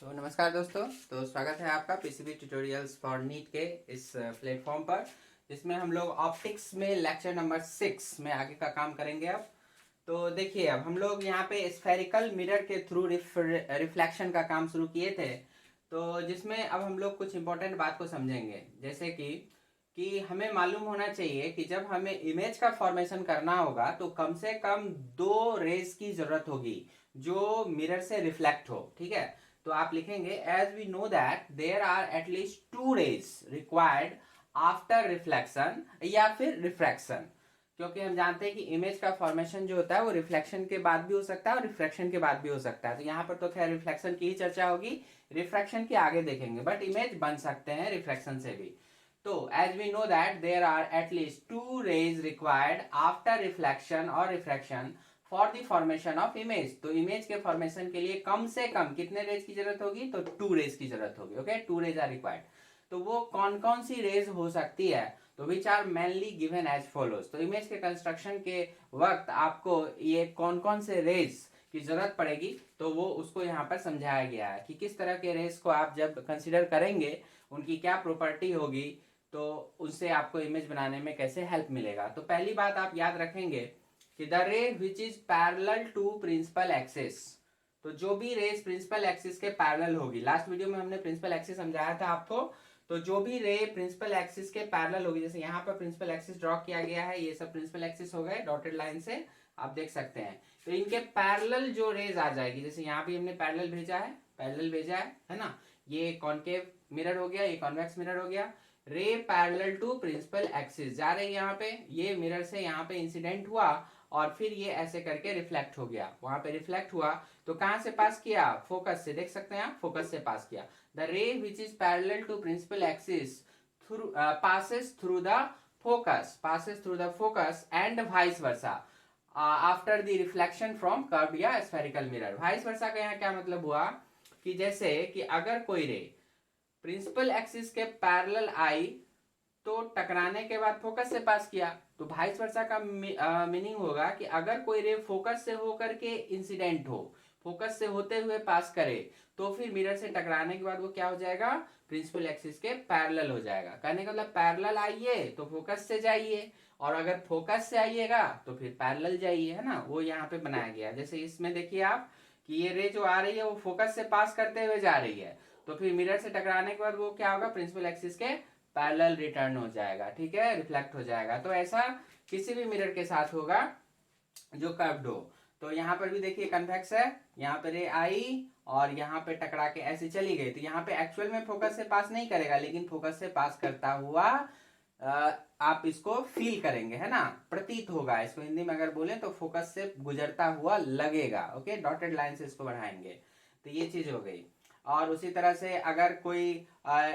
तो नमस्कार दोस्तों। तो स्वागत है आपका पीसीबी ट्यूटोरियल्स फॉर नीट के इस प्लेटफॉर्म पर, जिसमें हम लोग ऑप्टिक्स में लेक्चर नंबर 6 में आगे का काम करेंगे। अब तो देखिए, अब हम लोग यहाँ पे स्फेरिकल मिरर के थ्रू रिफ्लेक्शन का काम शुरू किए थे। तो जिसमें अब हम लोग कुछ इंपॉर्टेंट बात को समझेंगे, जैसे कि हमें मालूम होना चाहिए कि जब हमें इमेज का फॉर्मेशन करना होगा तो कम से कम दो रेज की जरूरत होगी जो मिरर से रिफ्लेक्ट हो। ठीक है, तो आप लिखेंगे as we know that there are at least two rays required after reflection या फिर रिफ्रैक्शन, क्योंकि हम जानते हैं कि इमेज का फॉर्मेशन जो होता है वो रिफ्लेक्शन के बाद भी हो सकता है और रिफ्रैक्शन के बाद भी हो सकता है। तो यहाँ पर तो खैर रिफ्लेक्शन की ही चर्चा होगी, रिफ्रैक्शन के आगे देखेंगे, बट इमेज बन सकते हैं रिफ्लेक्शन से भी। तो as we know that there are at least two rays required after reflection और refraction for the formation of image. तो इमेज के फॉर्मेशन के लिए कम से कम कितने रेज की जरूरत होगी? तो टू रेज की जरूरत होगी। Okay, two rays are required. तो वो कौन कौन सी रेज हो सकती है? तो which are mainly given as follows. तो इमेज के कंस्ट्रक्शन के वक्त आपको ये कौन कौन से रेज की जरूरत पड़ेगी, तो वो उसको यहाँ पर समझाया गया है कि किस तरह के रेज को आप जब कंसिडर करेंगे उनकी क्या प्रॉपर्टी होगी, तो उससे आपको इमेज बनाने में कैसे हेल्प मिलेगा। तो पहली बात आप याद रखेंगे कि the ray which is parallel to principal axis. तो जो भी रेस प्रिंसिपल एक्सिस के पैरेलल होगी, लास्ट वीडियो में हमने प्रिंसिपल एक्सिस समझाया था आपको, तो जो भी रे प्रिंसिपल एक्सिस के पैरेलल होगी, जैसे यहाँ पर प्रिंसिपल एक्सिस ड्रॉ किया गया है, ये सब प्रिंसिपल एक्सिस हो गए डॉटेड लाइन से आप देख सकते हैं। तो इनके पैरेलल जो रेज आ जाएगी, जैसे यहाँ पे हमने पैरेलल भेजा है, पैरेलल भेजा है ना, ये कॉनकेव मिरर हो गया, ये कॉन्वेक्स मिरर हो गया। Ray parallel to principal axis जा रही है यहाँ पे, ये मिरर से यहाँ पे इंसिडेंट हुआ और फिर ये ऐसे करके रिफ्लेक्ट हो गया, वहां पे रिफ्लेक्ट हुआ तो कहां से पास किया? फोकस से, देख सकते हैं आप, फोकस से पास किया। The ray which is parallel to principal axis through passes through the focus and vice versa after the reflection from curved या spherical mirror। vice versa का यहाँ क्या मतलब हुआ कि जैसे कि अगर कोई रे प्रिंसिपल एक्सिस के पैरेलल आई तो टकराने के बाद फोकस से पास किया, तो वाइस वर्सा का मीनिंग होगा कि अगर कोई रे फोकस से होकर के इंसिडेंट हो, फोकस से होते हुए पास करे, तो फिर मिरर से टकराने के बाद वो क्या हो जाएगा? प्रिंसिपल एक्सिस के पैरेलल हो जाएगा। कहने का मतलब पैरेलल आइए तो फोकस से जाइए, और अगर फोकस से आइएगा तो फिर पैरेलल जाइए, है ना, वो यहाँ पे बनाया गया। जैसे इसमें देखिए आप कि ये रे जो आ रही है वो फोकस से पास करते हुए जा रही है, तो फिर मिरर से टकराने के बाद वो क्या होगा? प्रिंसिपल एक्सिस के पैरेलल रिटर्न हो जाएगा, ठीक है, रिफ्लेक्ट हो जाएगा। तो ऐसा किसी भी मिरर के साथ होगा जो कर्व्ड हो। तो यहाँ पर भी देखिए कन्वेक्स है, यहाँ पे रे आई और यहाँ पे टकरा के ऐसे चली गई, तो यहाँ पे एक्चुअल में फोकस से पास नहीं करेगा, लेकिन फोकस से पास करता हुआ आप इसको फील करेंगे, है ना, प्रतीत होगा। इसको हिंदी में अगर बोले तो फोकस से गुजरता हुआ लगेगा। ओके, डॉटेड लाइन से इसको बढ़ाएंगे, तो ये चीज हो गई। और उसी तरह से अगर कोई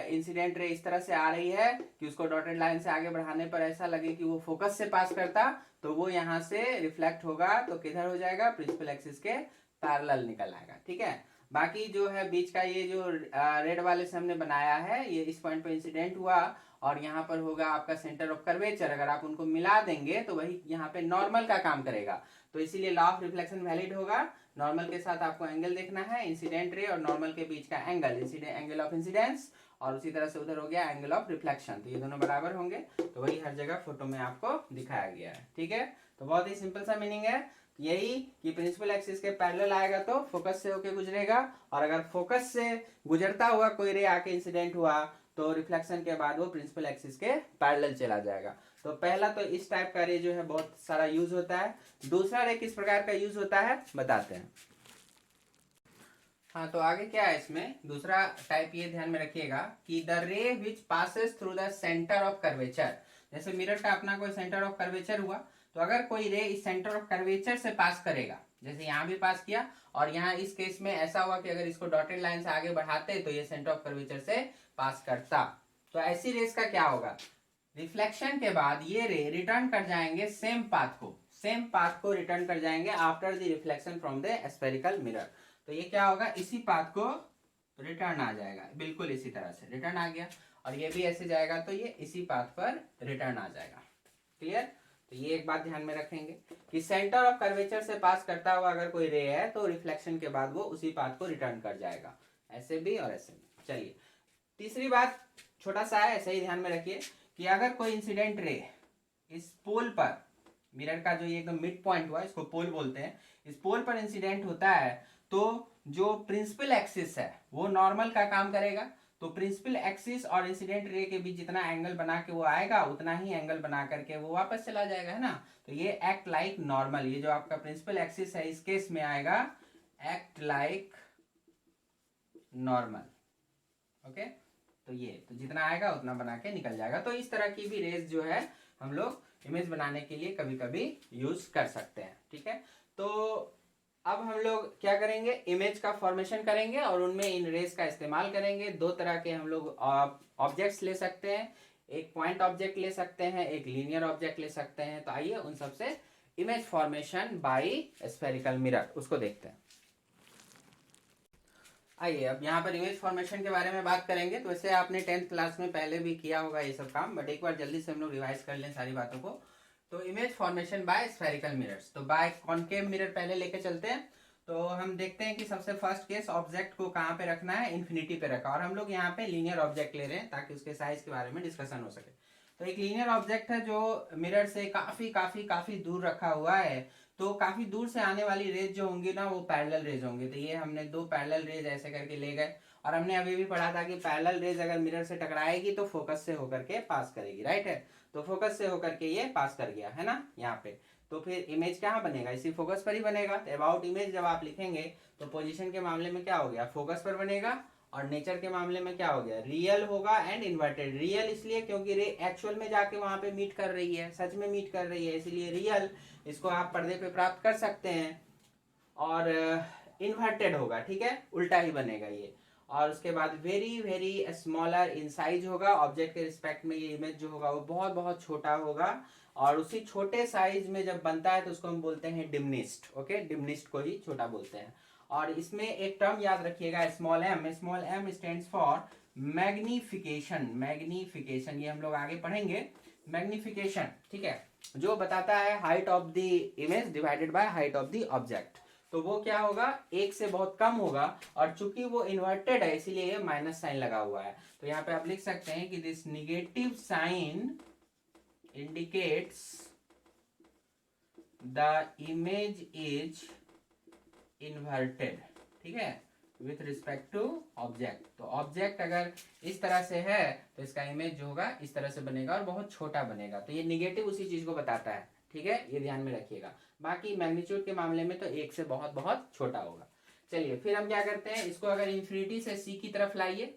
इंसिडेंट रे इस तरह से आ रही है कि उसको डॉटेड लाइन से आगे बढ़ाने पर ऐसा लगे कि वो फोकस से पास करता, तो वो यहाँ से रिफ्लेक्ट होगा, तो किधर हो जाएगा? प्रिंसिपल एक्सिस के पैरेलल निकल आएगा। ठीक है, बाकी जो है बीच का ये जो रेड वाले से हमने बनाया है, ये इस पॉइंट पे इंसिडेंट हुआ और यहाँ पर होगा आपका सेंटर ऑफ कर्वेचर। अगर आप उनको मिला देंगे तो वही यहाँ पे नॉर्मल का काम करेगा, तो इसीलिए लॉ ऑफ रिफ्लेक्शन वैलिड होगा। नॉर्मल के साथ आपको एंगल देखना है, इंसिडेंट रे और नॉर्मल के बीच का एंगल, एंगल ऑफ इंसिडेंस, और उसी तरह से उधर हो गया एंगल ऑफ रिफ्लेक्शन, तो ये दोनों बराबर होंगे। तो वही हर जगह फोटो में आपको दिखाया गया है। ठीक है, तो बहुत ही सिंपल सा मीनिंग है यही कि प्रिंसिपल एक्सिस के पैरेलल आएगा तो फोकस से होके गुजरेगा, और अगर फोकस से गुजरता हुआ कोई रे आके इंसिडेंट हुआ तो रिफ्लेक्शन के बाद वो प्रिंसिपल एक्सिस के पैरेलल चला जाएगा। तो पहला तो इस टाइप का रे जो है बहुत सारा यूज होता है। दूसरा रे किस प्रकार का यूज होता है बताते हैं। हाँ, तो आगे क्या है इसमें दूसरा टाइप, ये ध्यान में रखिएगा कि the ray which passes through the centre of curvature. जैसे मिरर का अपना कोई सेंटर ऑफ कर्वेचर हुआ, तो अगर कोई रे इस सेंटर ऑफ कर्वेचर से पास करेगा, जैसे यहाँ भी पास किया, और यहाँ इस केस में ऐसा हुआ कि अगर इसको डॉटेड लाइन से आगे बढ़ाते तो ये सेंटर ऑफ कर्वेचर से पास करता, तो ऐसी रेस का क्या होगा? रिफ्लेक्शन के बाद ये रे रिटर्न कर जाएंगे सेम पाथ को रिटर्न कर जाएंगे after the reflection from the spherical mirror. तो ये क्या होगा? इसी पाथ को रिटर्न आ जाएगा, बिल्कुल इसी तरह से रिटर्न आ गया, और ये भी ऐसे जाएगा तो ये इसी पाथ पर रिटर्न आ जाएगा। क्लियर? तो ये एक बात ध्यान में रखेंगे कि सेंटर ऑफ कर्वेचर से पास करता हुआ अगर कोई रे है तो रिफ्लेक्शन के बाद वो उसी पाथ को रिटर्न कर जाएगा। ऐसे भी और ऐसे भी। चलिए तीसरी बात छोटा सा है, ऐसे ही ध्यान में रखिए कि अगर कोई इंसिडेंट रे इस पोल पर, मिरर का जो ये एकदम मिड पॉइंट हुआ इसको पोल बोलते हैं, इस पोल पर इंसिडेंट होता है तो जो प्रिंसिपल एक्सिस है वो नॉर्मल का काम करेगा। तो प्रिंसिपल एक्सिस और इंसिडेंट रे के बीच जितना एंगल बना के वो आएगा उतना ही एंगल बना करके वो वापस चला जाएगा, है ना। तो ये एक्ट लाइक नॉर्मल, ये जो आपका प्रिंसिपल एक्सिस है इस केस में आएगा एक्ट लाइक नॉर्मल। ओके, तो ये तो जितना आएगा उतना बना के निकल जाएगा। तो इस तरह की भी रेज जो है हम लोग इमेज बनाने के लिए कभी कभी यूज कर सकते हैं, ठीक है। तो अब हम लोग क्या करेंगे, इमेज का फॉर्मेशन करेंगे और उनमें इन रेज का इस्तेमाल करेंगे। दो तरह के हम लोग ऑब्जेक्ट्स ले सकते हैं, एक पॉइंट ऑब्जेक्ट ले सकते हैं, एक लीनियर ऑब्जेक्ट ले सकते हैं। तो आइए उन सबसे image formation by spherical mirror उसको देखते हैं। आइए अब यहाँ पर इमेज फॉर्मेशन के बारे में बात करेंगे। तो वैसे आपने 10th क्लास में पहले भी किया होगा ये सब काम, बट एक बार जल्दी से हम लोग रिवाइज कर लें सारी बातों को। तो image formation by spherical mirrors, तो बाय कॉनकेव मिरर पहले लेके चलते हैं। तो हम देखते हैं कि सबसे फर्स्ट केस ऑब्जेक्ट को कहाँ पे रखना है, इन्फिनिटी पे रखा, और हम लोग यहाँ पे लीनियर ऑब्जेक्ट ले रहे हैं ताकि उसके साइज के बारे में डिस्कशन हो सके। तो एक लीनियर ऑब्जेक्ट है जो मिरर से काफी काफी काफी दूर रखा हुआ है। तो काफी दूर से आने वाली रेज जो होंगी ना वो पैरेलल रेज होंगी। तो ये हमने दो पैरेलल रेज ऐसे करके ले गए, और हमने अभी भी पढ़ा था कि पैरेलल रेज अगर मिरर से टकराएगी तो फोकस से होकर के पास करेगी, राइट है। तो फोकस से होकर के ये पास कर गया है ना यहाँ पे। तो फिर इमेज कहाँ बनेगा, इसी फोकस पर ही बनेगा। तो अबाउट इमेज जब आप लिखेंगे तो पोजीशन के मामले में क्या हो गया, फोकस पर बनेगा, और नेचर के मामले में क्या हो गया, रियल होगा एंड इन्वर्टेड। रियल इसलिए क्योंकि रे एक्चुअल में जाके वहां पे मीट कर रही है, सच में मीट कर रही है, इसलिए रियल। इसको आप पर्दे पे प्राप्त कर सकते हैं। और इन्वर्टेड होगा, ठीक है, उल्टा ही बनेगा ये। और उसके बाद very very smaller in size होगा, ऑब्जेक्ट के रिस्पेक्ट में ये इमेज जो होगा वो बहुत बहुत छोटा होगा। और उसी छोटे साइज में जब बनता है तो उसको हम बोलते हैं डिमनिस्ट। ओके, डिमनिस्ट को ही छोटा बोलते हैं। और इसमें एक टर्म याद रखिएगा, small M. Small M stands for magnification. Magnification ये हम लोग आगे पढ़ेंगे, मैग्निफिकेशन, ठीक है, जो बताता है height of the image divided by height of the object. तो वो क्या होगा, एक से बहुत कम होगा, और चूंकि वो इन्वर्टेड है इसीलिए ये माइनस साइन लगा हुआ है। तो यहाँ पे आप लिख सकते हैं कि this negative sign indicates the image is inverted, ठीक है, विथ रिस्पेक्ट टू ऑब्जेक्ट। तो ऑब्जेक्ट अगर इस तरह से है तो इसका इमेज जो होगा इस तरह से बनेगा और बहुत छोटा बनेगा। तो ये निगेटिव उसी चीज को बताता है, ठीक है, ये ध्यान में रखिएगा। बाकी मैग्नीट्यूड के मामले में तो एक से बहुत बहुत छोटा होगा। चलिए फिर हम क्या करते हैं, इसको अगर इन्फिनिटी से सी की तरफ लाइए।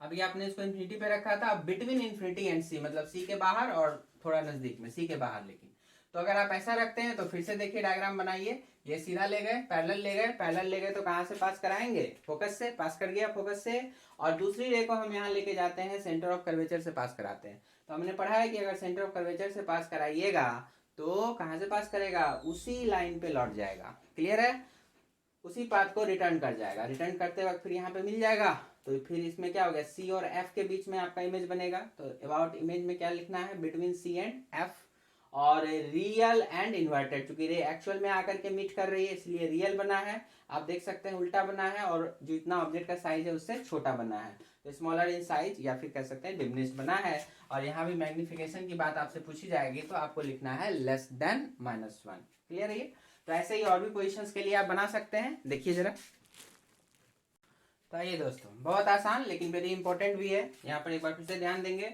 अभी आपने इसको इन्फिनिटी पे रखा था, बिटवीन इन्फिनिटी एंड सी, मतलब सी के बाहर और थोड़ा नजदीक में, सी के बाहर। लेकिन तो अगर आप ऐसा रखते हैं तो फिर से देखिए डायग्राम बनाइए। ये सीधा ले गए, पैरेलल ले गए, पैरेलल ले गए तो कहाँ से पास कराएंगे, फोकस से। पास कर गया फोकस से, और दूसरी रे को हम यहाँ लेके जाते हैं, सेंटर ऑफ कर्वेचर से पास कराते हैं। तो हमने पढ़ा है कि अगर सेंटर ऑफ कर्वेचर से पास कराइएगा तो कहाँ से पास करेगा, उसी लाइन पे लौट जाएगा। क्लियर है, उसी पाथ को रिटर्न कर जाएगा। रिटर्न करते वक्त फिर यहाँ पे मिल जाएगा। तो फिर इसमें क्या हो गया, सी और एफ के बीच में आपका इमेज बनेगा। तो अबाउट इमेज में क्या लिखना है, बिटवीन सी एंड एफ, और रियल एंड इन्वर्टेड। चूंकि रे एक्चुअल में आकर के मीट कर रही है इसलिए रियल बना है। आप देख सकते हैं उल्टा बना है, और जो इतना ऑब्जेक्ट का साइज है उससे छोटा बना है। तो स्मॉलर इन साइज, या फिर कह सकते हैं डिमिनिश्ड बना है। और यहाँ भी मैग्निफिकेशन की बात आपसे पूछी जाएगी तो आपको लिखना है लेस देन -1। क्लियर है ये। तो ऐसे ही और भी पोजीशंस के लिए आप बना सकते हैं, देखिए जरा। तो ये दोस्तों बहुत आसान लेकिन वेरी इंपॉर्टेंट भी है। यहाँ पर एक बार फिर से ध्यान देंगे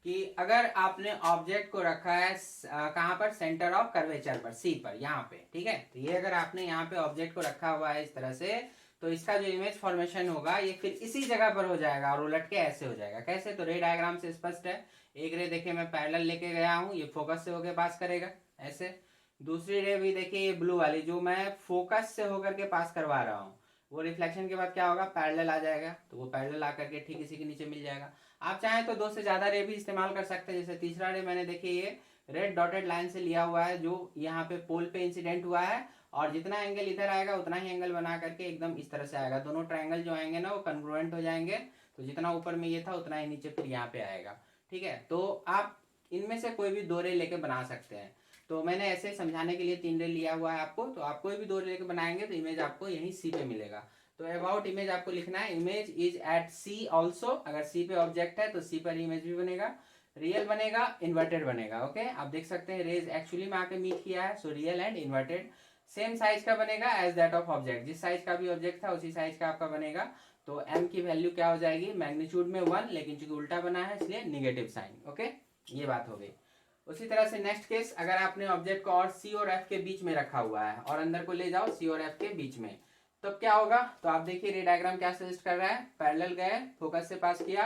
कि अगर आपने ऑब्जेक्ट को रखा है कहाँ पर, सेंटर ऑफ कर्वेचर पर, सी पर, यहाँ पे, ठीक है। तो ये अगर आपने यहाँ पे ऑब्जेक्ट को रखा हुआ है इस तरह से, तो इसका जो इमेज फॉर्मेशन होगा ये फिर इसी जगह पर हो जाएगा, और उलट के ऐसे हो जाएगा। कैसे, तो रे डायग्राम से स्पष्ट है। एक रे देखिए मैं पैरेलल लेके गया हूँ, ये फोकस से होकर पास करेगा ऐसे। दूसरी रे भी देखिए ये ब्लू वाली जो मैं फोकस से होकर के पास करवा रहा हूँ, वो रिफ्लेक्शन के बाद क्या होगा, पैरेलल आ जाएगा। तो वो पैरेलल आकर के ठीक इसी के नीचे मिल जाएगा। आप चाहें तो दो से ज्यादा रे भी इस्तेमाल कर सकते हैं। जैसे तीसरा रे मैंने देखिए ये रेड डॉटेड लाइन से लिया हुआ है, जो यहाँ पे पोल पे इंसिडेंट हुआ है, और जितना एंगल इधर आएगा उतना ही एंगल बना करके एकदम इस तरह से आएगा। दोनों ट्रायंगल जो आएंगे ना वो कन्ग्रुएंट हो जाएंगे। तो जितना ऊपर में ये था उतना ही नीचे फिर यहाँ पे आएगा, ठीक है। तो आप इनमें से कोई भी दो रे लेके बना सकते हैं। तो मैंने ऐसे समझाने के लिए 3 रे लिया हुआ है आपको। तो आप कोई भी 2 रे लेके बनाएंगे तो इमेज आपको यही सी पे मिलेगा। तो अबाउट इमेज आपको लिखना है image is at C also, अगर सी पे ऑब्जेक्ट है तो सी पर इमेज भी बनेगा, रियल बनेगा, इन्वर्टेड बनेगा। ओके आप देख सकते हैं रेज एक्चुअली में आके मीट किया है, so real and inverted. Same size का बनेगा एज दैट ऑफ ऑब्जेक्ट, जिस साइज का भी ऑब्जेक्ट था उसी साइज का आपका बनेगा। तो m की वैल्यू क्या हो जाएगी, मैग्नीट्यूड में 1, लेकिन चूंकि उल्टा बना है इसलिए निगेटिव साइन। ओके ये बात हो गई। उसी तरह से नेक्स्ट केस, अगर आपने ऑब्जेक्ट को और c और f के बीच में रखा हुआ है और अंदर को ले जाओ c और f के बीच में, तब क्या होगा। तो आप देखिए रे डायग्राम क्या सजेस्ट कर रहा है, पैरेलल गए फोकस से पास किया,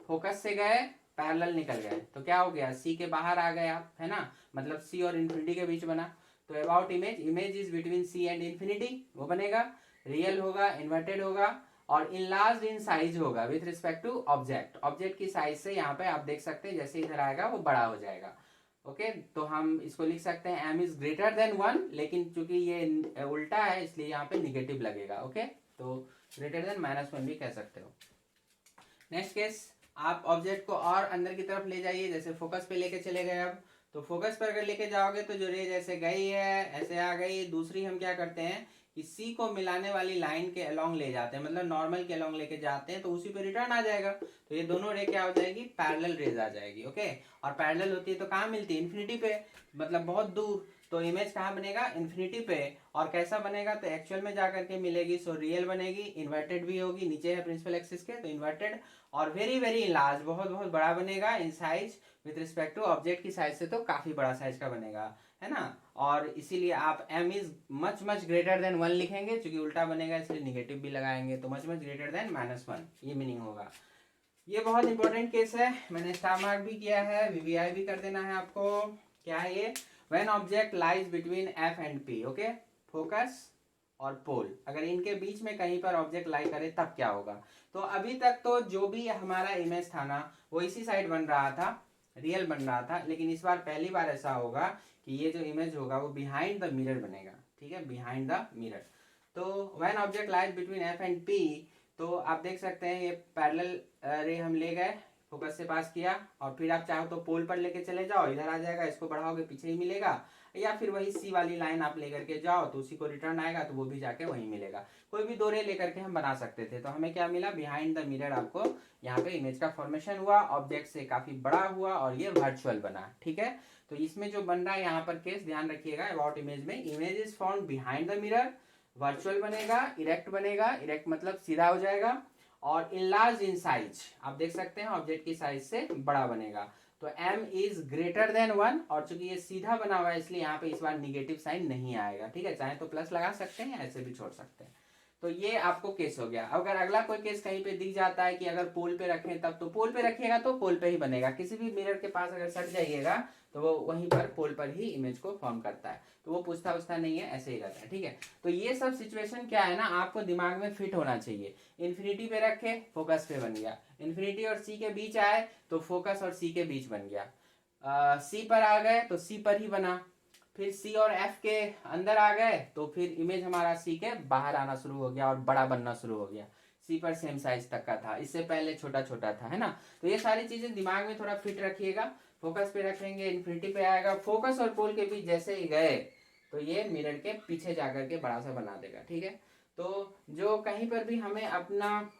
फोकस से गए पैरेलल निकल गए, तो क्या हो गया सी के बाहर आ गए आप, है ना, मतलब सी और इन्फिनिटी के बीच बना। तो about image, image is between C and infinity, वो बनेगा, रियल होगा, इन्वर्टेड होगा और इनलार्ज्ड इन साइज होगा with respect to object. Object की साइज से यहाँ पे आप देख सकते हैं जैसे इधर आएगा वो बड़ा हो जाएगा। ओके तो हम इसको लिख सकते हैं m इज ग्रेटर देन 1, लेकिन चूंकि ये उल्टा है इसलिए यहाँ पे निगेटिव लगेगा। ओके तो ग्रेटर देन -1 भी कह सकते हो। नेक्स्ट केस, आप ऑब्जेक्ट को और अंदर की तरफ ले जाइए, जैसे फोकस पे लेके चले गए। अब तो फोकस पर अगर लेके जाओगे तो जो रेज ऐसे गई है ऐसे आ गई, दूसरी हम क्या करते हैं कि सी को मिलाने वाली लाइन के अलोंग ले जाते हैं, मतलब नॉर्मल के अलोंग लेके जाते हैं, तो उसी पे रिटर्न आ जाएगा। तो ये दोनों रे क्या हो जाएगी, पैरेलल रेज आ जाएगी। ओके और पैरेलल होती है तो कहाँ मिलती है, इन्फिनिटी पे, मतलब बहुत दूर। तो इमेज कहाँ बनेगा, इन्फिनिटी पे। और कैसा बनेगा, तो एक्चुअल में जाकर के मिलेगी, सो रियल बनेगी, इन्वर्टेड भी होगी, नीचे है प्रिंसिपल एक्सिस के तो इन्वर्टेड, और वेरी वेरी लार्ज, बहुत बहुत बड़ा बनेगा in size with respect to object की साइज से, तो काफी बड़ा साइज का बनेगा, है ना। और इसीलिए आप m is much much greater than 1 लिखेंगे, क्योंकि उल्टा बनेगा इसलिए निगेटिव भी लगाएंगे, तो मच मच ग्रेटर देन -1, ये मीनिंग होगा। ये बहुत इंपॉर्टेंट केस है, मैंने स्टार मार्क भी किया है, वीवीआई भी कर देना है आपको। क्या है ये, when object lies between f and p। Okay focus और पोल, अगर इनके बीच में कहीं पर ऑब्जेक्ट लाई करे तब क्या होगा। तो अभी तक तो जो भी हमारा इमेज था ना वो इसी साइड बन रहा था, रियल बन रहा था, लेकिन इस बार पहली बार ऐसा होगा कि ये जो इमेज होगा वो बिहाइंड द मिरर बनेगा। ठीक है, बिहाइंड द मिरर। तो when object lies between f and p, तो आप देख सकते हैं ये पैरेलल रे हम ले गए, फोकस से पास किया, और फिर आप चाहो तो पोल पर लेके चले जाओ, इधर आ जाएगा, इसको बढ़ाओगे पीछे ही मिलेगा, या फिर वही सी वाली लाइन आप लेकर के जाओ तो उसी को रिटर्न आएगा, तो वो भी जाके वहीं मिलेगा। कोई भी दो रे लेकर के हम बना सकते थे। तो हमें क्या मिला, बिहाइंड द मिरर आपको यहाँ पे इमेज का फॉर्मेशन हुआ, ऑब्जेक्ट से काफी बड़ा हुआ और ये वर्चुअल बना। ठीक है, तो इसमें जो बन रहा है यहाँ पर केस ध्यान रखिएगा, अबाउट इमेज में image is found behind the mirror, virtual बनेगा, इरेक्ट बनेगा, इरेक्ट मतलब सीधा हो जाएगा, और इनलार्ज इन साइज, आप देख सकते हैं ऑब्जेक्ट की साइज से बड़ा बनेगा। तो m इज ग्रेटर देन 1, और चूंकि ये सीधा बना हुआ है इसलिए यहाँ पे इस बार निगेटिव साइन नहीं आएगा। ठीक है, चाहे तो प्लस लगा सकते हैं, ऐसे भी छोड़ सकते हैं। तो ये आपको केस हो गया। अगर अगला कोई केस कहीं पे दिख जाता है कि अगर पोल पे रखें तब, तो पोल पे रखिएगा तो पोल पे ही बनेगा, किसी भी मिरर के पास अगर सट जाइएगा तो वो वहीं पर पोल पर ही इमेज को फॉर्म करता है, तो वो पूछता उछता नहीं है, ऐसे ही रहता है। ठीक है, तो ये सब सिचुएशन क्या है ना, आपको दिमाग में फिट होना चाहिए। इन्फिनिटी पे रखे, फोकस पे बन गया, इन्फिनिटी और सी के बीच आए तो फोकस और सी के बीच बन गया, सी पर आ गए तो सी पर ही बना, फिर सी और एफ के अंदर आ गए तो फिर इमेज हमारा सी के बाहर आना शुरू हो गया और बड़ा बनना शुरू हो गया। सी पर सेम साइज तक का था, इससे पहले छोटा छोटा था, है ना। तो ये सारी चीजें दिमाग में थोड़ा फिट रखिएगा। फोकस पे रखेंगे, इन्फिनिटी पे आएगा, फोकस और पोल के बीच जैसे ही गए तो ये मिरर के पीछे जाकर के बड़ा सा बना देगा। ठीक है, तो जो कहीं पर भी हमें अपना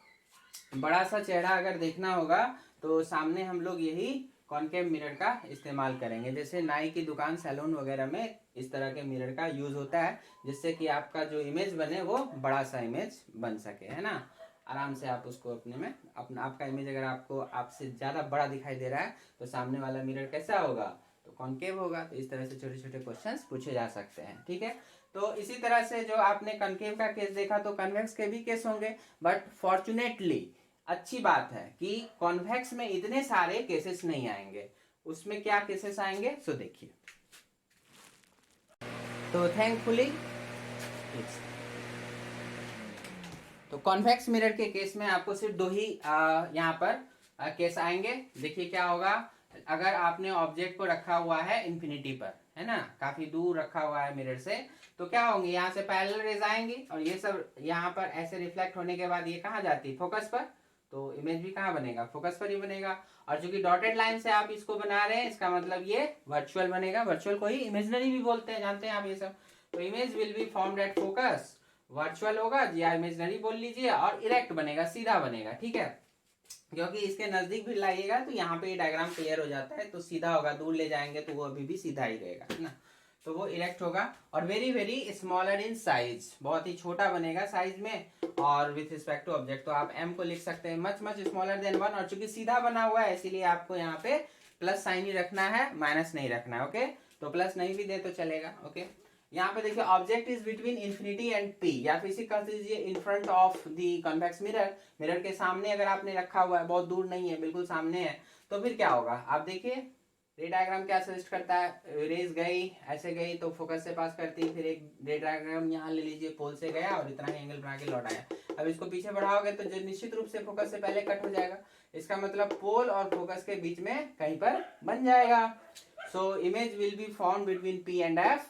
बड़ा सा चेहरा अगर देखना होगा तो सामने हम लोग यही कॉनकेव मिरर का इस्तेमाल करेंगे। जैसे नाई की दुकान, सैलून वगैरह में इस तरह के मिरर का यूज होता है, जिससे कि आपका जो इमेज बने वो बड़ा सा इमेज बन सके, है ना। आराम से आप उसको अपने में अपना आपका इमेज अगर आपको आपसे ज़्यादा बड़ा दिखाई दे रहा है तो सामने वाला मिरर कैसा होगा, तो कॉनकेव होगा। तो इस तरह से छोटे छोटे क्वेश्चंस पूछे जा सकते हैं। ठीक है, तो इसी तरह से जो आपने कॉनकेव का केस देखा तो कन्वेक्स के भी केस होंगे, बट फॉर्चुनेटली अच्छी बात है कि कॉन्वेक्स में इतने सारे केसेस नहीं आएंगे। उसमें क्या केसेस आएंगे सो देखिए। तो थैंकफुली तो कॉन्वेक्स मिरर के केस में आपको सिर्फ दो ही यहाँ पर केस आएंगे। देखिए क्या होगा, अगर आपने ऑब्जेक्ट को रखा हुआ है इन्फिनिटी पर, है ना, काफी दूर रखा हुआ है मिरर से, तो क्या होंगे, यहाँ से पैरेलल रेज आएंगी और ये सब यहाँ पर ऐसे रिफ्लेक्ट होने के बाद ये कहाँ जाती है, फोकस पर, तो इमेज भी कहाँ बनेगा, फोकस पर ही बनेगा। और चूंकि डॉटेड लाइन से आप इसको बना रहे हैं, इसका मतलब ये वर्चुअल बनेगा। वर्चुअल को ही इमेजिनरी भी बोलते हैं, जानते हैं आप ये सब। तो image will be formed at focus virtual होगा या इमेजनरी बोल लीजिए, और इरेक्ट बनेगा, सीधा बनेगा, ठीक है। क्योंकि इसके नजदीक भी लाइएगा तो यहाँ पे ये डायग्राम क्लियर हो जाता है, तो सीधा होगा, दूर ले जाएंगे तो वो अभी भी सीधा ही रहेगा, है ना। तो वो इरेक्ट होगा। और very very smaller in size, बहुत ही छोटा बनेगा साइज में, और विथ रिस्पेक्ट टू ऑब्जेक्ट तो आप m को लिख सकते हैं मच मच स्मॉलर देन 1, और चूंकि सीधा बना हुआ है इसीलिए आपको यहाँ पे प्लस साइन ही रखना है, माइनस नहीं रखना है, ओके। तो प्लस नहीं भी दे तो चलेगा, ओके। यहाँ पे देखिए object is between infinity and P, या फिर इसी कह दीजिए in front of the convex mirror, mirror के सामने अगर आपने रखा हुआ है, बहुत दूर नहीं है, बिल्कुल सामने है, तो फिर क्या होगा आप देखिए। रे डायग्राम क्या सजेस्ट करता है, रेज गई ऐसे गई तो फोकस से पास करती, फिर एक रे डायग्राम यहाँ ले लीजिए, पोल से गया और इतना ही एंगल बना के लौट आया। अब इसको पीछे बढ़ाओगे तो जो निश्चित रूप से फोकस से पहले कट हो जाएगा, इसका मतलब पोल और फोकस के बीच में कहीं पर बन जाएगा। So image will be form between P and F,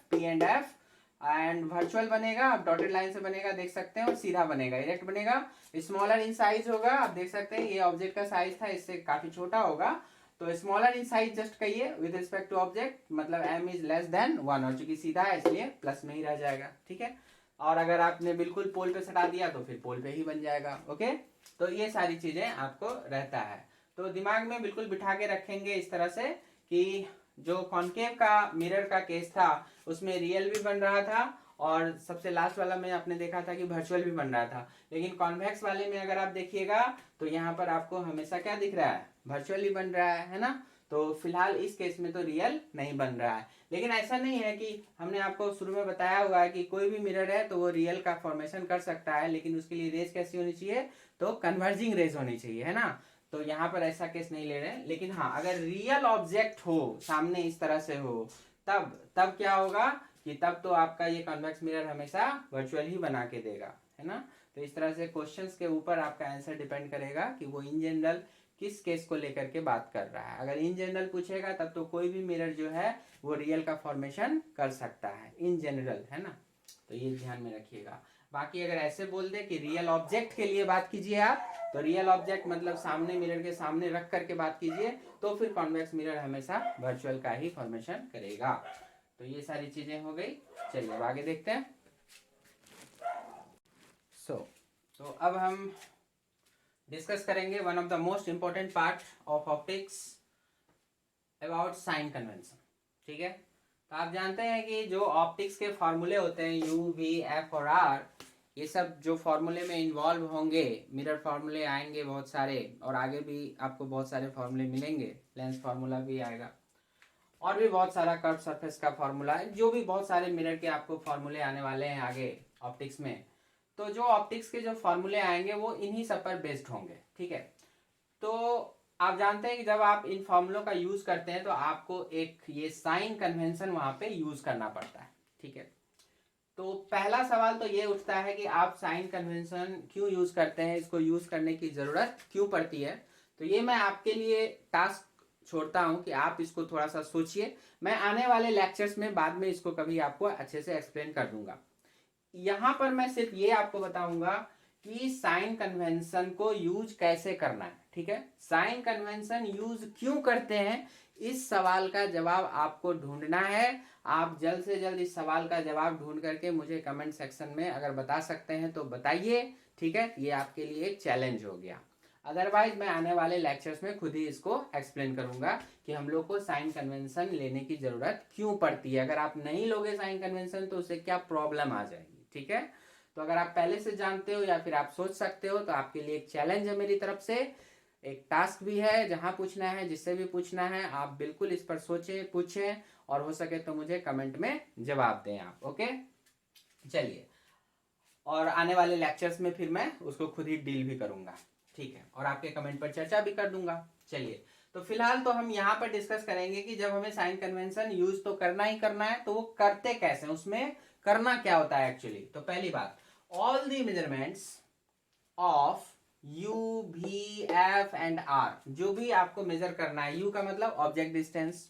and virtual बनेगा, अब डॉटेड लाइन से बनेगा देख सकते हैं, और सीधा बनेगा, इरेक्ट बनेगा, स्मॉलर इन साइज होगा, आप देख सकते हैं ये ऑब्जेक्ट का साइज था, इससे काफी छोटा होगा, तो स्मॉलर इन साइज जस्ट कहिए विद रिस्पेक्ट टू ऑब्जेक्ट, मतलब m इज लेस देन 1, और चूंकि सीधा है इसलिए प्लस में ही रह जाएगा, ठीक है। और अगर आपने बिल्कुल पोल पे सटा दिया तो फिर पोल पे ही बन जाएगा, ओके। तो ये सारी चीजें आपको रहता है, तो दिमाग में बिल्कुल बिठा के रखेंगे इस तरह से कि जो कॉन्केव का मिरर का केस था उसमें रियल भी बन रहा था, और सबसे लास्ट वाला में आपने देखा था कि वर्चुअल भी बन रहा था, लेकिन कॉन्वेक्स वाले में अगर आप देखिएगा तो यहाँ पर आपको हमेशा क्या दिख रहा है, वर्चुअल ही बन रहा है ना। तो फिलहाल इस केस में तो रियल नहीं बन रहा है, लेकिन ऐसा नहीं है कि हमने आपको शुरू में बताया हुआ है कि कोई भी मिरर है तो वो रियल का फॉर्मेशन कर सकता है, लेकिन उसके लिए रेज कैसी होनी चाहिए, तो कन्वर्जिंग रेज होनी चाहिए, है ना। तो यहाँ पर ऐसा केस नहीं ले रहे हैं, लेकिन हाँ अगर रियल ऑब्जेक्ट हो सामने इस तरह से हो तब क्या होगा कि तब तो आपका ये कॉन्वेक्स मिरर हमेशा वर्चुअल ही बना के देगा, है ना। तो इस तरह से क्वेश्चंस के ऊपर आपका आंसर डिपेंड करेगा कि वो इन जनरल किस केस को लेकर के बात कर रहा है। अगर इन जनरल पूछेगा तब तो कोई भी मिरर जो है वो रियल का फॉर्मेशन कर सकता है इन जनरल, है ना। तो ये ध्यान में रखिएगा। बाकी अगर ऐसे बोल दे कि रियल ऑब्जेक्ट के लिए बात कीजिए आप, तो रियल ऑब्जेक्ट मतलब सामने मिरर के सामने रख करके बात कीजिए, तो फिर कॉन्वेक्स मिरर हमेशा वर्चुअल का ही फॉर्मेशन करेगा। तो ये सारी चीजें हो गई, चलिए अब आगे देखते हैं। तो अब हम डिस्कस करेंगे one of the most important part of optics about sign convention, ठीक है। तो आप जानते हैं कि जो ऑप्टिक्स के फॉर्मूले होते हैं यू वी एफ और आर, ये सब जो फॉर्मूले में इन्वॉल्व होंगे, मिरर फॉर्मूले आएंगे बहुत सारे, और आगे भी आपको बहुत सारे फॉर्मूले मिलेंगे, लेंस फॉर्मूला भी आएगा, और भी बहुत सारा कर्व सरफेस का फॉर्मूला है, जो भी बहुत सारे मिरर के आपको फॉर्मूले आने वाले हैं आगे ऑप्टिक्स में। तो जो ऑप्टिक्स के जो फॉर्मूले आएंगे वो इन्हीं सब पर बेस्ड होंगे, ठीक है। तो आप जानते हैं कि जब आप इन फॉर्मूलों का यूज करते हैं तो आपको एक ये साइन कन्वेंशन वहां पे यूज करना पड़ता है, ठीक है। तो पहला सवाल तो ये उठता है कि आप साइन कन्वेंशन क्यों यूज करते हैं, इसको यूज करने की जरूरत क्यों पड़ती है। तो ये मैं आपके लिए टास्क छोड़ता हूं कि आप इसको थोड़ा सा सोचिए, मैं आने वाले लेक्चर्स में बाद में इसको कभी आपको अच्छे से एक्सप्लेन कर दूंगा। यहां पर मैं सिर्फ ये आपको बताऊंगा कि साइन कन्वेंशन को यूज कैसे करना है, ठीक है। साइन कन्वेंशन यूज क्यों करते हैं, इस सवाल का जवाब आपको ढूंढना है। आप जल्द से जल्द इस सवाल का जवाब ढूंढ करके मुझे कमेंट सेक्शन में अगर बता सकते हैं तो बताइए, ठीक है। ये आपके लिए एक चैलेंज हो गया। अदरवाइज मैं आने वाले लेक्चर्स में खुद ही इसको एक्सप्लेन करूंगा कि हम लोग को साइन कन्वेंशन लेने की जरूरत क्यों पड़ती है। अगर आप नहीं लोगे साइन कन्वेंशन तो उससे क्या प्रॉब्लम आ जाएगी, ठीक है। तो अगर आप पहले से जानते हो या फिर आप सोच सकते हो तो आपके लिए एक चैलेंज है मेरी तरफ से, एक टास्क भी है, जहां पूछना है जिससे भी पूछना है आप बिल्कुल इस पर सोचें, पूछें, और हो सके तो मुझे कमेंट में जवाब दें आप, ओके। चलिए, और आने वाले लेक्चर्स में फिर मैं उसको खुद ही डील भी करूंगा, ठीक है, और आपके कमेंट पर चर्चा भी कर दूंगा। चलिए, तो फिलहाल तो हम यहाँ पर डिस्कस करेंगे कि जब हमें साइन कन्वेंशन यूज तो करना ही करना है तो वो करते कैसे, उसमें करना क्या होता है एक्चुअली। तो पहली बात, all the measurements of U V F and R, जो भी आपको मेजर करना है, यू का मतलब ऑब्जेक्ट डिस्टेंस,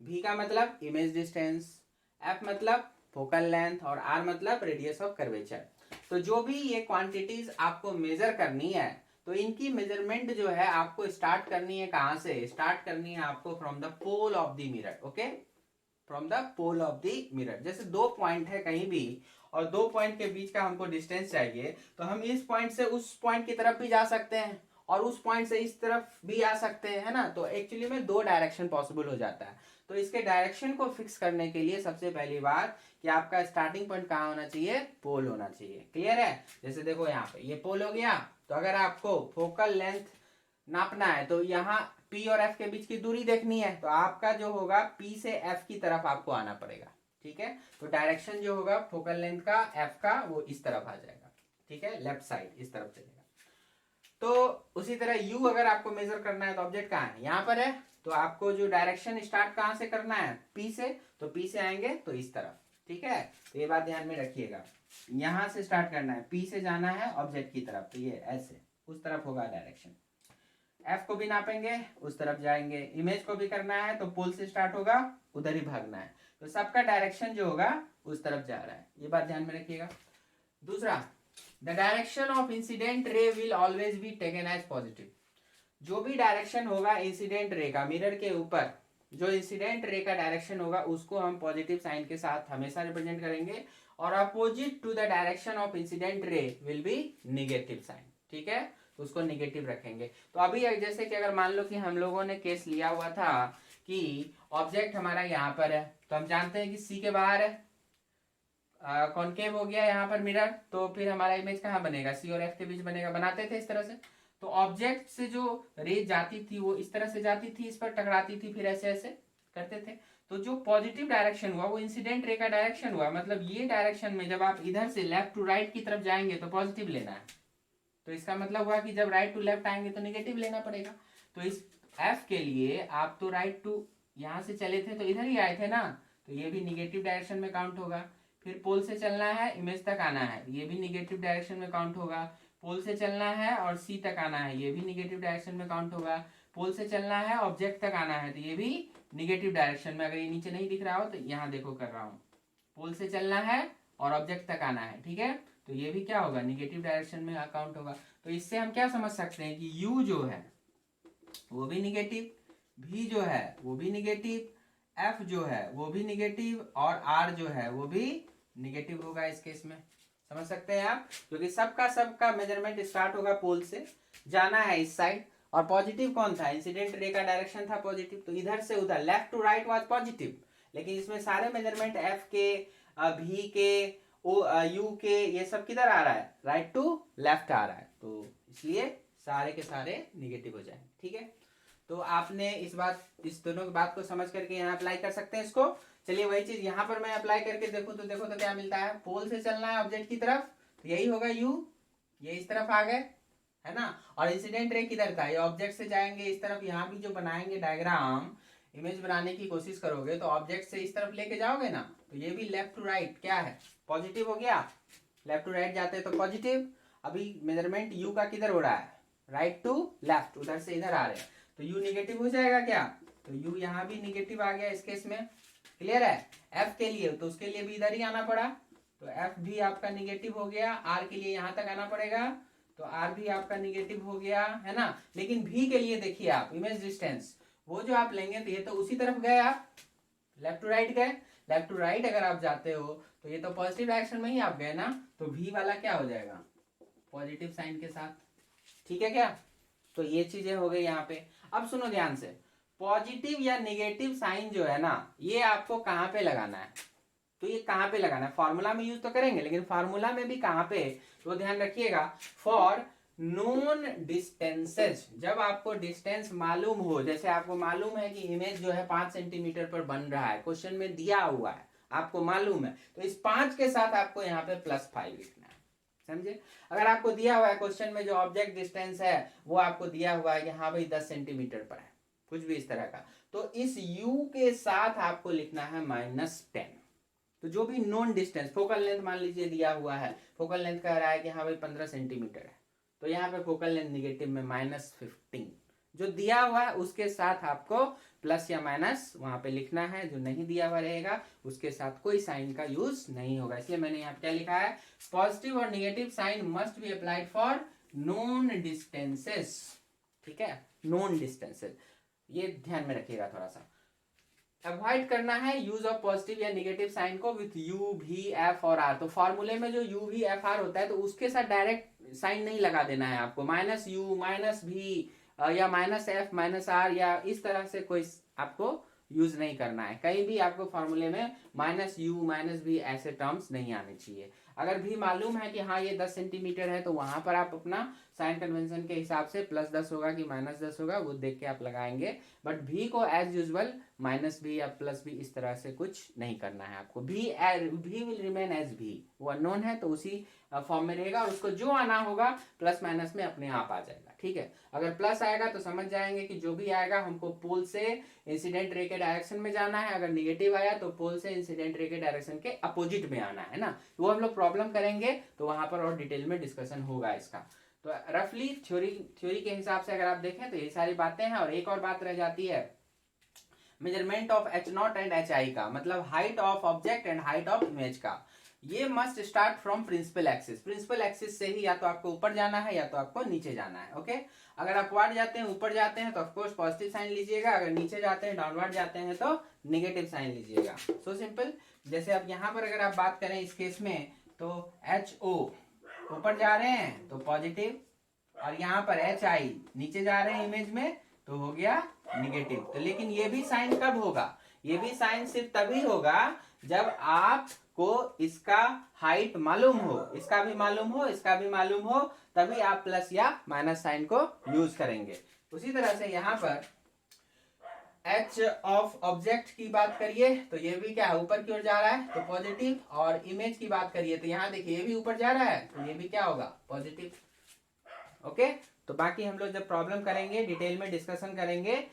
v का मतलब इमेज डिस्टेंस, f मतलब फोकल लेंथ, और r मतलब रेडियस ऑफ कर्वेचर। तो जो भी ये क्वांटिटीज आपको मेजर करनी है तो इनकी मेजरमेंट जो है आपको स्टार्ट करनी है कहां से, स्टार्ट करनी है आपको from the pole of the mirror, okay, from the pole of the mirror. जैसे दो पॉइंट है कहीं भी और 2 पॉइंट के बीच का हमको डिस्टेंस चाहिए, तो हम इस पॉइंट से उस पॉइंट की तरफ भी जा सकते हैं और उस पॉइंट से इस तरफ भी आ सकते हैं, है ना। तो एक्चुअली में 2 डायरेक्शन पॉसिबल हो जाता है। तो इसके डायरेक्शन को फिक्स करने के लिए सबसे पहली बात कि आपका स्टार्टिंग पॉइंट कहाँ होना चाहिए, पोल होना चाहिए। क्लियर है। जैसे देखो यहाँ पे ये पोल हो गया, तो अगर आपको फोकल लेंथ नापना है तो यहाँ P और F के बीच की दूरी देखनी है, तो आपका जो होगा P से F की तरफ आपको आना पड़ेगा। ठीक है। तो डायरेक्शन जो होगा फोकल लेंथ का F का वो इस तरफ आ जाएगा। ठीक है, लेफ्ट साइड इस तरफ चलेगा। तो उसी तरह U अगर आपको मेजर करना है तो ऑब्जेक्ट कहाँ है, यहाँ पर है। तो आपको जो डायरेक्शन स्टार्ट कहाँ से करना है, P से, तो P से आएंगे तो इस तरफ। ठीक है, तो ये बात ध्यान में रखिएगा, यहां से स्टार्ट करना है, P से जाना है ऑब्जेक्ट की तरफ, तो ये ऐसे उस तरफ होगा डायरेक्शन। F को भी नापेंगे, उस तरफ जाएंगे। इमेज को भी करना है तो पोल से स्टार्ट होगा, उधर ही भागना है। तो सबका डायरेक्शन जो होगा उस तरफ जा रहा है, ये बात ध्यान में रखिएगा। दूसरा, the direction of incident ray will always be taken as positive. जो भी डायरेक्शन होगा इंसिडेंट रे का मिरर के ऊपर, जो इंसिडेंट रे का डायरेक्शन होगा उसको हम पॉजिटिव साइन के साथ हमेशा रिप्रेजेंट करेंगे, और opposite to the direction of incident ray will be negative sign. ठीक है, तो उसको नेगेटिव रखेंगे। तो अभी जैसे कि अगर मान लो कि हम लोगों ने केस लिया हुआ था कि ऑब्जेक्ट हमारा यहाँ पर है, तो हम जानते हैं कि सी के बाहर है, कॉनकेव हो गया यहाँ पर मिरर, तो फिर हमारा इमेज कहाँ बनेगा, सी और एफ के बीच बनेगा। बनाते थे इस तरह से, तो ऑब्जेक्ट से जो रे जाती थी वो इस तरह से जाती थी, इस पर टकराती थी, फिर ऐसे ऐसे करते थे। तो जो पॉजिटिव डायरेक्शन हुआ वो इंसिडेंट रे का डायरेक्शन हुआ, मतलब ये डायरेक्शन में जब आप इधर से लेफ्ट टू राइट की तरफ जाएंगे तो पॉजिटिव लेना है। तो इसका मतलब हुआ कि जब राइट टू लेफ्ट आएंगे तो नेगेटिव लेना पड़ेगा। तो इस एफ के लिए आप तो राइट टू यहाँ से चले थे तो इधर ही आए थे ना, तो ये भी निगेटिव डायरेक्शन में काउंट होगा। फिर पोल से चलना है, इमेज तक आना है, ये भी निगेटिव डायरेक्शन में काउंट होगा। पोल से चलना है और सी तक आना है, ये भी निगेटिव डायरेक्शन में काउंट होगा। पोल से चलना है, ऑब्जेक्ट तक आना है, तो ये भी निगेटिव डायरेक्शन में। अगर ये नीचे नहीं दिख रहा हो तो यहाँ देखो कर रहा हूँ, पोल से चलना है और ऑब्जेक्ट तक आना है। ठीक है, तो ये भी क्या होगा, निगेटिव डायरेक्शन में काउंट होगा। तो इससे हम क्या समझ सकते हैं कि U जो है वो भी निगेटिव, V जो है वो भी निगेटिव, F जो है वो भी निगेटिव, और R जो है वो भी निगेटिव होगा इस केस में। समझ सकते हैं आप, क्योंकि सबका मेजरमेंट स्टार्ट होगा पोल से, जाना है इस साइड, और पॉजिटिव कौन था, इंसिडेंट रे का डायरेक्शन था पॉजिटिव, तो इधर से उधर left to right was positive. लेकिन इसमें सारे मेजरमेंट F के, V के, U के, ये सब किधर आ रहा है, राइट टू लेफ्ट आ रहा है, तो इसलिए सारे के सारे निगेटिव हो जाएंगे। ठीक है, तो आपने इस दोनों की बात को समझ करके यहाँ अप्लाई कर सकते हैं इसको। चलिए वही चीज यहाँ पर मैं अप्लाई करके देखो तो क्या मिलता है, पोल से चलना है ऑब्जेक्ट की तरफ, तो यही होगा U, ये इस तरफ आ गए, है ना। और इंसिडेंट रे किधर था, ये ऑब्जेक्ट से जाएंगे इस तरफ, यहाँ भी जो बनाएंगे डायग्राम, इमेज बनाने की कोशिश करोगे तो ऑब्जेक्ट से इस तरफ लेके जाओगे ना, तो ये भी लेफ्ट टू राइट क्या है, पॉजिटिव हो गया। लेफ्ट टू राइट जाते हैं तो पॉजिटिव। अभी मेजरमेंट U का किधर हो रहा है, राइट टू लेफ्ट, उधर से इधर आ रहे हैं, तो U निगेटिव हो जाएगा क्या, तो U यहाँ भी निगेटिव आ गया इस केस में। क्लियर है। F के लिए तो उसके लिए भी इधर ही आना पड़ा, तो F भी आपका निगेटिव हो गया। R के लिए यहाँ तक आना पड़ेगा, तो R भी आपका निगेटिव हो गया, है ना। लेकिन V के लिए देखिए आप, इमेज डिस्टेंस वो जो आप लेंगे तो ये तो उसी तरफ गए, आप लेफ्ट टू राइट गए। लेफ्ट टू राइट अगर आप जाते हो तो ये तो पॉजिटिव डायरेक्शन में ही आप गए ना, तो V वाला क्या हो जाएगा, पॉजिटिव साइन के साथ। ठीक है क्या, तो ये चीजें हो गई यहाँ पे। अब सुनो ध्यान से, पॉजिटिव या नेगेटिव साइन जो है ना, ये आपको कहाँ पे लगाना है, तो ये कहाँ पे लगाना है, फॉर्मूला में यूज तो करेंगे, लेकिन फॉर्मूला में भी कहाँ पे, तो ध्यान रखिएगा, फॉर नोन डिस्टेंसेज। जब आपको डिस्टेंस मालूम हो, जैसे आपको मालूम है कि इमेज जो है 5 सेंटीमीटर पर बन रहा है, क्वेश्चन में दिया हुआ है, आपको मालूम है, तो इस 5 के साथ आपको यहाँ पे +5 लिखना है। समझे। अगर आपको दिया हुआ है क्वेश्चन में जो ऑब्जेक्ट डिस्टेंस है वो आपको दिया हुआ है कि हाँ भाई 10 सेंटीमीटर पर है, कुछ भी इस तरह का, तो इस U के साथ आपको लिखना है -10। तो जो भी नॉन डिस्टेंस, फोकल लेंथ मान लीजिए दिया हुआ है, फोकल लेंथ कह रहा है कि हाँ भाई 15 सेंटीमीटर है, तो यहाँ पे फोकल लेंथ निगेटिव में -15, जो दिया हुआ है उसके साथ आपको प्लस या माइनस वहां पे लिखना है। जो नहीं दिया हुआ रहेगा उसके साथ कोई साइन का यूज नहीं होगा। इसलिए मैंने यहाँ क्या लिखा है, पॉजिटिव और negative sign must be applied for non distances. ठीक है, नॉन डिस्टेंसेस, ये ध्यान में रखिएगा थोड़ा सा। अवॉइड करना है यूज ऑफ पॉजिटिव या नेगेटिव साइन को विथ यू भी एफ और आर। तो फॉर्मूले में जो यू भी एफ आर होता है तो उसके साथ डायरेक्ट साइन नहीं लगा देना है आपको, माइनस यू माइनस भी या माइनस एफ माइनस आर या इस तरह से कोई आपको यूज नहीं करना है। कहीं भी आपको फॉर्मूले में माइनस यू माइनस भी ऐसे टर्म्स नहीं आने चाहिए। अगर भी मालूम है कि हाँ ये 10 सेंटीमीटर है तो वहां पर आप अपना साइन कन्वेंशन के हिसाब से +10 होगा कि -10 होगा वो देख के आप लगाएंगे। बट भी को एज यूजुअल माइनस भी या प्लस भी इस तरह से कुछ नहीं करना है आपको। भी विल रिमेन एज भी, वो अननोन है तो उसी फॉर्म में रहेगा और उसको जो आना होगा प्लस माइनस में अपने आप आ जाएगा। ठीक है, अगर प्लस आएगा तो समझ जाएंगे कि जो भी आएगा हमको पोल से इंसिडेंट रे के डायरेक्शन में जाना है, अगर निगेटिव आया तो पोल से इंसिडेंट रे के डायरेक्शन के अपोजिट में आना है ना। वो हम लोग प्रॉब्लम करेंगे तो वहां पर और डिटेल में डिस्कशन होगा इसका। तो रफली थ्योरी के हिसाब से अगर आप देखें तो ये सारी बातें हैं। और एक और बात रह जाती है measurement of h0 and hi का, मतलब height of object and height of image का। ये must start from principal axis. Principal axis से ही या तो आपको ऊपर जाना है या तो आपको नीचे जाना है। ओके, अगर अपवर्ड जाते हैं ऊपर जाते हैं तो ऑफकोर्स पॉजिटिव साइन लीजिएगा, अगर नीचे जाते हैं डाउनवर्ड जाते हैं तो नेगेटिव साइन लीजिएगा। So simple. जैसे अब यहाँ पर अगर आप बात करें इस केस में तो HO ऊपर जा रहे हैं तो पॉजिटिव, और यहाँ पर HI नीचे जा रहे हैं इमेज में तो हो गया निगेटिव। तो लेकिन ये भी साइन कब होगा, ये भी साइन सिर्फ तभी होगा जब आपको इसका हाइट मालूम हो, इसका भी मालूम हो, इसका भी मालूम हो, तभी आप प्लस या माइनस साइन को यूज करेंगे। उसी तरह से यहाँ पर एच ऑफ ऑब्जेक्ट की बात करिए तो ये भी क्या है, ऊपर की ओर जा रहा है तो पॉजिटिव, और इमेज की बात करिए तो यहाँ देखिए ये भी ऊपर जा रहा है तो ये भी क्या होगा, पॉजिटिव। ओके, तो बाकी हम लोग जब प्रॉब्लम करेंगे डिटेल में डिस्कशन करेंगे,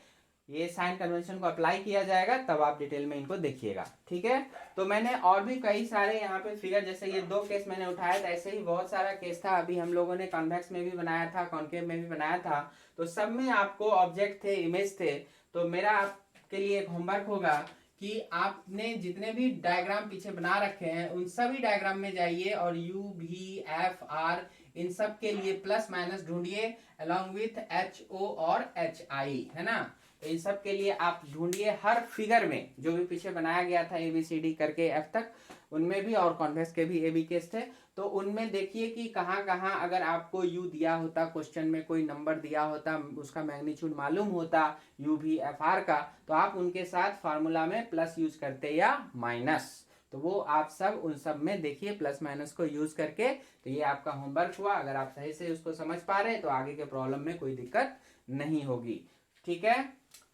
ये साइन कन्वेंशन को अप्लाई किया जाएगा तब आप डिटेल में इनको देखिएगा। ठीक है, तो मैंने और भी कई सारे यहाँ पे फिगर, जैसे ये 2 केस मैंने उठाया था, ऐसे ही बहुत सारा केस था। अभी हम लोगों ने कॉन्वेक्स में भी बनाया था, कॉन्केव में भी बनाया था, तो सब में आपको ऑब्जेक्ट थे, इमेज थे। तो मेरा आपके लिए एक होमवर्क होगा कि आपने जितने भी डायग्राम पीछे बना रखे हैं उन सभी डायग्राम में जाइए और यू भी एफ आर इन सब के लिए प्लस माइनस ढूंढिए अलॉन्ग विथ HO और HI, है ना। तो इन सब के लिए आप ढूंढिए हर फिगर में जो भी पीछे बनाया गया था ABCD करके F तक, उनमें भी, और कॉन्वेक्स के भी AB केस थे, तो उनमें देखिए कि कहाँ कहाँ अगर आपको U दिया होता, क्वेश्चन में कोई नंबर दिया होता, उसका मैग्नीट्यूड मालूम होता U भी एफ आर का, तो आप उनके साथ फार्मूला में प्लस यूज करते या माइनस। तो वो आप सब उन सब में देखिए प्लस माइनस को यूज करके। तो ये आपका होमवर्क हुआ, अगर आप सही से उसको समझ पा रहे हैं तो आगे के प्रॉब्लम में कोई दिक्कत नहीं होगी। ठीक है,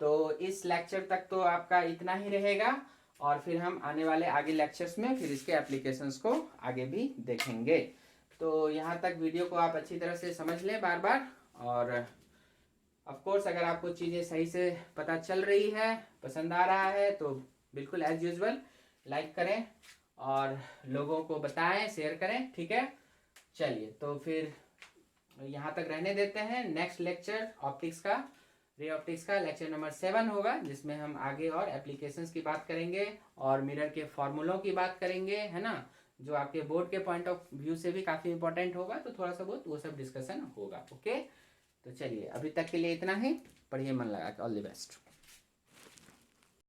तो इस लेक्चर तक तो आपका इतना ही रहेगा, और फिर हम आने वाले आगे लेक्चर्स में फिर इसके एप्लीकेशंस को आगे भी देखेंगे। तो यहाँ तक वीडियो को आप अच्छी तरह से समझ लें बार बार, और ऑफ कोर्स अगर आपको चीज़ें सही से पता चल रही है, पसंद आ रहा है, तो बिल्कुल एज यूजुअल लाइक करें और लोगों को बताएं, शेयर करें। ठीक है, चलिए तो फिर यहाँ तक रहने देते हैं। नेक्स्ट लेक्चर ऑप्टिक्स का, रे ऑप्टिक्स का लेक्चर नंबर 7 होगा, जिसमें हम आगे और एप्लीकेशंस की बात करेंगे और मिरर के फॉर्मूलों की बात करेंगे, है ना, जो आपके बोर्ड के पॉइंट ऑफ व्यू से भी काफ़ी इंपॉर्टेंट होगा। तो थोड़ा सा बहुत वो सब डिस्कशन होगा। ओके, तो चलिए अभी तक के लिए इतना ही, पढ़िए मन लगा के। All the best.